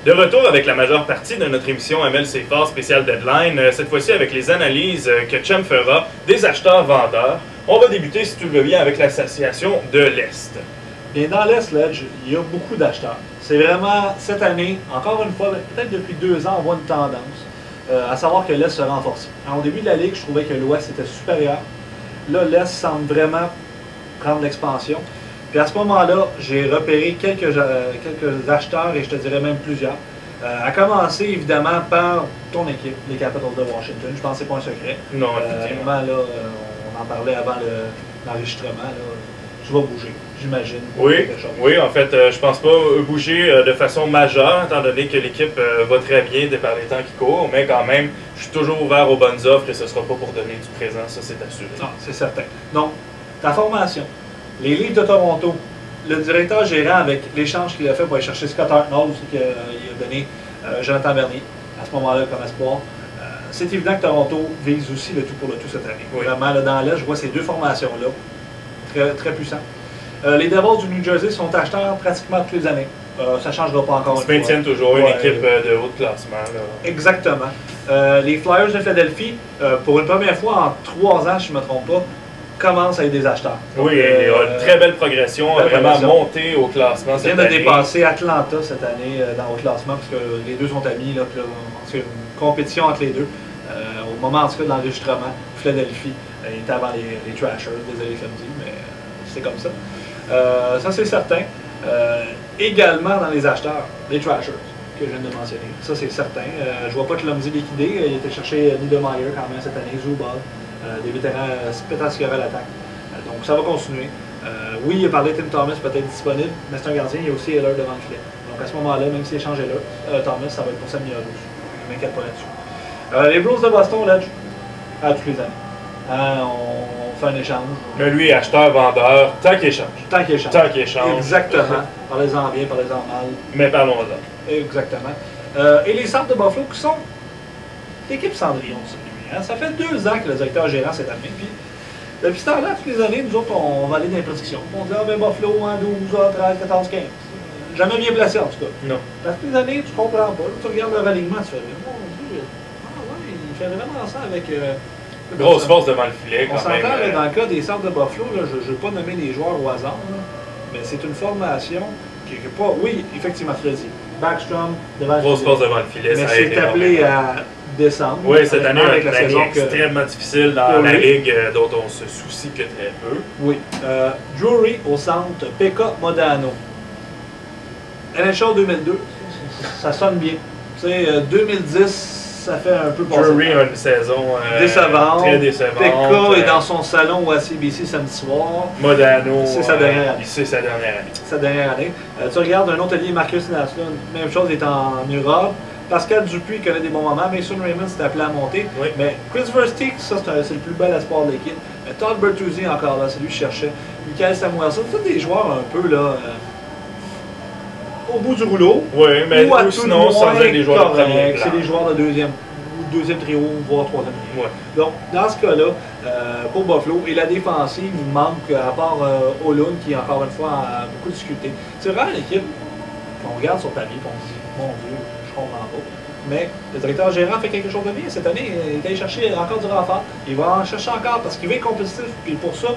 De retour avec la majeure partie de notre émission MLC Fort spécial Deadline, cette fois-ci avec les analyses que Chum fera des acheteurs-vendeurs. On va débuter, si tu le veux bien, avec l'association de l'Est. Bien, dans l'Est, Ledge, il y a beaucoup d'acheteurs. C'est vraiment, cette année, encore une fois, peut-être depuis 2 ans, on voit une tendance, à savoir que l'Est se renforce. Alors, au début de la Ligue, je trouvais que l'Ouest était supérieur. Là, l'Est semble vraiment prendre l'expansion. Puis à ce moment-là, j'ai repéré quelques acheteurs, et je te dirais même plusieurs. À commencer évidemment par ton équipe, les Capitals de Washington. Je pense que ce n'est pas un secret. Non, effectivement. Là, on en parlait avant l'enregistrement. Tu vas bouger, j'imagine. Oui, en fait, je pense pas bouger de façon majeure, étant donné que l'équipe va très bien de par les temps qui courent, mais quand même, je suis toujours ouvert aux bonnes offres et ce ne sera pas pour donner du présent, ça c'est assuré. Non, c'est certain. Donc, ta formation. Les Leafs de Toronto, le directeur gérant, avec l'échange qu'il a fait pour aller chercher Scott Hartnell, aussi qu'il a donné Jonathan Bernier, à ce moment-là, comme espoir, c'est évident que Toronto vise aussi le tout pour le tout cette année. Oui. Vraiment, là, dans l'Est, je vois ces deux formations-là, très, très puissantes. Les Devils du New Jersey sont acheteurs pratiquement toutes les années. Ça ne changera pas encore une fois. Ils maintiennent toujours une équipe de haut classement. Là. Exactement. Les Flyers de Philadelphie, pour une première fois en 3 ans, si je ne me trompe pas, commencent à être des acheteurs. Donc, oui, il y a une très belle progression, vraiment monté au classement cette année. Ils viennent de dépasser Atlanta cette année dans le classement, parce que les deux sont amis, là, c'est une compétition entre les deux. Au moment en tout cas de l'enregistrement, Philadelphie était avant les Trashers, désolé samedi, mais c'est comme ça. Ça c'est certain. Également dans les acheteurs, les Trashers, que je viens de mentionner. Ça c'est certain. Je vois pas que Clumsy liquidé. Il était chercher Niedermayer quand même cette année, Zubal. Des vétérans Spetaski à l'attaque. Donc ça va continuer. Oui, il a parlé de Tim Thomas peut-être disponible, mais c'est un gardien, il y a aussi Heller devant le filet. Donc à ce moment-là, même s'il échange Heller, Thomas, ça va être pour s'améliorer aussi. Je ne m'inquiète pas là-dessus. Les Blues de Boston, là, à tous les années. On fait un échange. Mais lui, acheteur-vendeur, tant qu'il échange. Tant qu'il échange. Tant qu'il échange. Exactement. Parlez-en bien, parlez-en mal. Mais parlons-en. Exactement. Et les Sabres de Buffalo qui sont l'équipe Cendrillon, ça fait 2 ans que le directeur gérant s'est amené. Puis, depuis ce temps-là, toutes les années, nous autres, on va aller dans les prédictions. On dit, ah ben Buffalo, 12, 13, 14, 15. Jamais bien placé, en tout cas. Non. Parce que les années, tu comprends pas. Tu regardes leur alignement, tu fais, mon Dieu, il fait vraiment ça avec. Grosse force devant le filet, quand même. On s'entend, dans le cas des Sabres de Buffalo, là, je ne veux pas nommer les joueurs au hasard, là, mais c'est une formation qui n'est pas. Oui, effectivement, tu l'as dit. Backstrom devant le filet. Grosse force devant le filet, mais ça a été. Mais c'est appelé à décembre. Oui, cette année, avec la saison extrêmement difficile dans la Ligue dont on se soucie que très peu. Oui. Drury au centre, Pekka Modano. NHL 2002, ça sonne bien. Tu sais, 2010, ça fait un peu passer. Drury a une saison décevante. Très décevante. Pekka est dans son salon au ACBC samedi soir. Modano, c'est sa dernière année. C'est sa dernière année. Sa dernière année. Tu regardes un autre allié, Marcus Naslund, même chose, il est en Europe. Pascal Dupuis connaît des bons moments. Mason Raymond s'est appelé à monter. Oui. Mais Chris Versteeg, ça c'est le plus bel espoir de l'équipe. Todd Bertuzzi encore là, c'est lui que je cherchais. Michael Samuelson, tous des joueurs un peu là, au bout du rouleau. Oui, mais sinon, sans être des joueurs de premier plan. C'est des joueurs de deuxième trio, voire troisième trio. Ouais. Donc, dans ce cas-là, pour Buffalo, et la défensive, il manque, à part Olun, qui encore une fois a beaucoup discuté. C'est vraiment l'équipe qu'on regarde sur papier et on se dit, mon Dieu, je comprends pas. Mais le directeur gérant fait quelque chose de bien. Cette année, il est allé chercher encore du renfort. Il va en chercher encore parce qu'il veut être compétitif. Puis pour ça,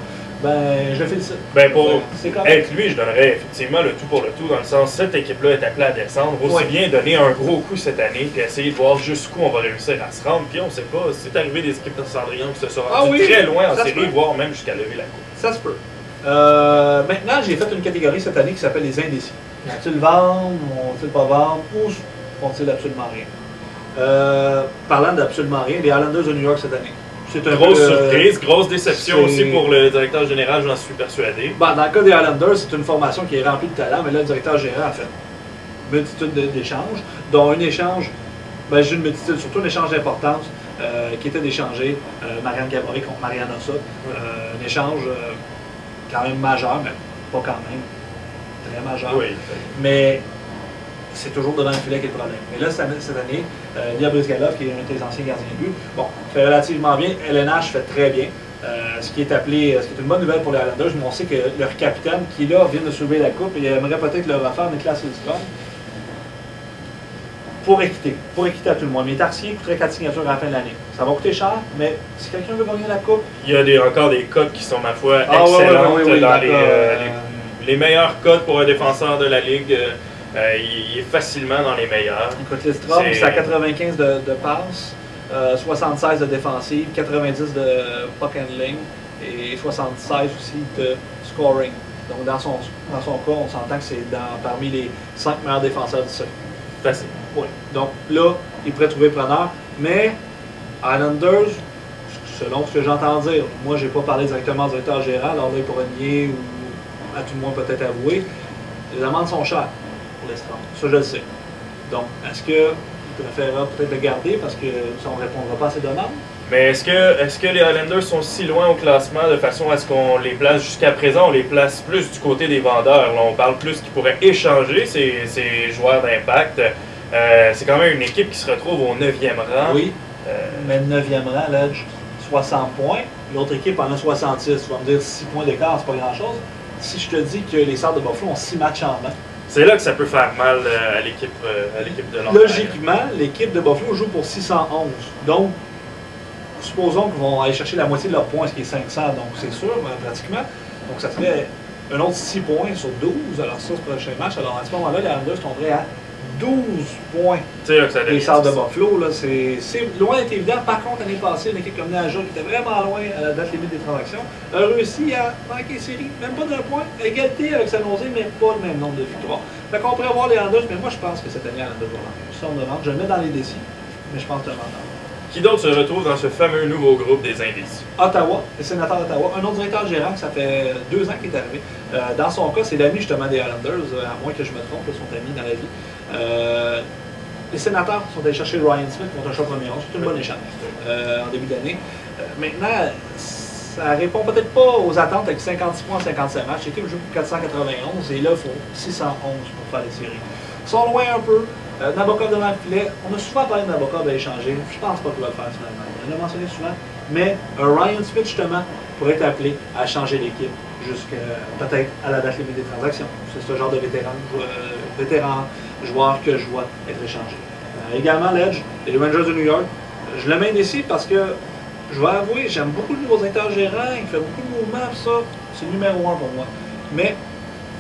ben, je le félicite. Ben pour être lui, je donnerais effectivement le tout pour le tout, dans le sens cette équipe-là est appelée à descendre. Aussi bien donner un gros coup cette année, puis essayer de voir jusqu'où on va réussir à se rendre. Puis on ne sait pas, c'est arrivé des équipes de Cendrillon qui se sont rendues très loin en série, voire même jusqu'à lever la coupe. Ça se peut. Maintenant, j'ai fait une catégorie cette année qui s'appelle les indécis. Vont-ils le vendre, vont-ils pas vendre, ou font-ils absolument rien? Parlant d'absolument rien, les Islanders de New York cette année. C'est une grosse surprise, grosse déception aussi pour le directeur général, j'en suis persuadé. Dans le cas des Islanders, c'est une formation qui est remplie de talent, mais là, le directeur général a fait une multitude d'échanges, dont un échange, ben, j'ai une multitude, surtout un échange d'importance, qui était d'échanger Marianne Gabory contre Marianne Ossa. Un échange quand même majeur, mais pas quand même très majeur. Oui. Mais c'est toujours devant le filet qui est le problème. Mais là, cette année, Lia Brizgalov, qui est un de tes anciens gardiens de but, bon, fait relativement bien. LNH fait très bien. Ce qui est une bonne nouvelle pour les Islanders, mais on sait que leur capitaine, qui là vient de soulever la coupe, et il aimerait peut-être le refaire, Niklas Lidstrom. pour équiter à tout le monde. Mais Tarsier coûterait 4 signatures à la fin de l'année. Ça va coûter cher, mais si quelqu'un veut gagner la coupe... Il y a encore des cotes qui sont, ma foi, excellentes dans les meilleures cotes pour un défenseur de la Ligue. Il est facilement dans les meilleurs. Écoute, Lidstrom, c'est à 95 de passes, 76 de défensive, 90 de puck handling et 76 aussi de scoring. Donc dans son cas, on s'entend que c'est parmi les 5 meilleurs défenseurs du circuit. Facile. Oui. Donc là, il pourrait trouver preneur. Mais Islanders, selon ce que j'entends dire, moi j'ai pas parlé directement au directeur général, alors là il pourrait nier ou à tout le moins peut-être avouer, les amendes sont chères pour l'Estran. Ça je le sais. Donc, est-ce qu'il préférera peut-être le garder parce que ça ne répondra pas à ses demandes? Mais est-ce que les Highlanders sont si loin au classement de façon à ce qu'on les place jusqu'à présent, on les place plus du côté des vendeurs? Là, on parle plus qu'ils pourraient échanger ces joueurs d'impact. C'est quand même une équipe qui se retrouve au 9e rang. Oui, mais le 9e rang, là, 60 points. L'autre équipe en a 66. Tu vas me dire 6 points d'écart, c'est pas grand-chose. Si je te dis que les Sabres de Buffalo ont 6 matchs en main. C'est là que ça peut faire mal à l'équipe de Longueuil. Logiquement, l'équipe de Buffalo joue pour 611. Donc, supposons qu'ils vont aller chercher la moitié de leurs points, ce qui est 500, donc c'est sûr, pratiquement. Donc, ça ferait un autre 6 points sur 12. Alors, ça, ce prochain match. Alors, à ce moment-là, les Islanders tomberaient à 12 points. C'est là que ça les Sabres de Buffalo, là, c'est loin d'être évident. Par contre, l'année passée, une équipe comme Naja, qui était vraiment loin à la date limite des transactions, a réussi à manquer série, même pas d'un point, égalité avec San Jose, mais pas le même nombre de victoires. Fait qu'on pourrait voir les Islanders, mais moi, je pense que cette année, les Islanders vont l'emporter. Ça, on demande. Je le mets dans les décis, mais je pense que c'est un mandat. Qui d'autre se retrouve dans ce fameux nouveau groupe des indécis? Ottawa, les sénateurs d'Ottawa. Un autre directeur gérant, ça fait 2 ans qu'il est arrivé. Dans son cas, c'est l'ami justement des Islanders, à moins que je me trompe, ils sont amis dans la vie. Les sénateurs sont allés chercher Ryan Smith contre un choix premier rang. C'est une bonne échange en début d'année. Maintenant, ça répond peut-être pas aux attentes avec 56 points en 57 matchs. L'équipe joue pour 491 et là, il faut 611 pour faire les séries. Ils sont loin un peu. Nabokov devant le filet, on a souvent parlé de Nabokov à échanger. Je pense pas qu'il va le faire finalement. On l'a mentionné souvent. Mais Ryan Smith, justement, pourrait être appelé à changer l'équipe jusqu'à peut-être à la date limite des transactions. C'est ce genre de vétéran joueur que je vois être échangé. Également, l'Edge, les Rangers de New York. Je le mets ici parce que, je vais avouer, j'aime beaucoup le nouveau directeur gérant. Il fait beaucoup de mouvements, ça. C'est le numéro 1 pour moi. Mais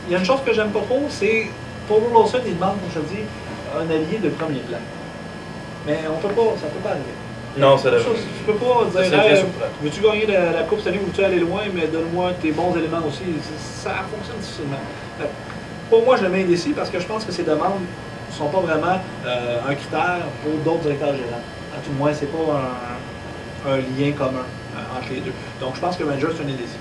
il y a une chose que j'aime pas trop, c'est Paul Lawson, il demande, comme je te dis, un allié de premier plan. Mais on peut pas, ça peut pas arriver. Non, ça devrait. Tu peux pas dire, hey, veux-tu gagner la Coupe cette année ou veux-tu aller loin, mais donne-moi tes bons éléments aussi. Ça fonctionne difficilement. Pour moi, je le mets indécis parce que je pense que ces demandes ne sont pas vraiment un critère pour d'autres directeurs gérants. À tout le moins, c'est pas un lien commun entre les deux. Donc, je pense que Rangers, c'est un indécis.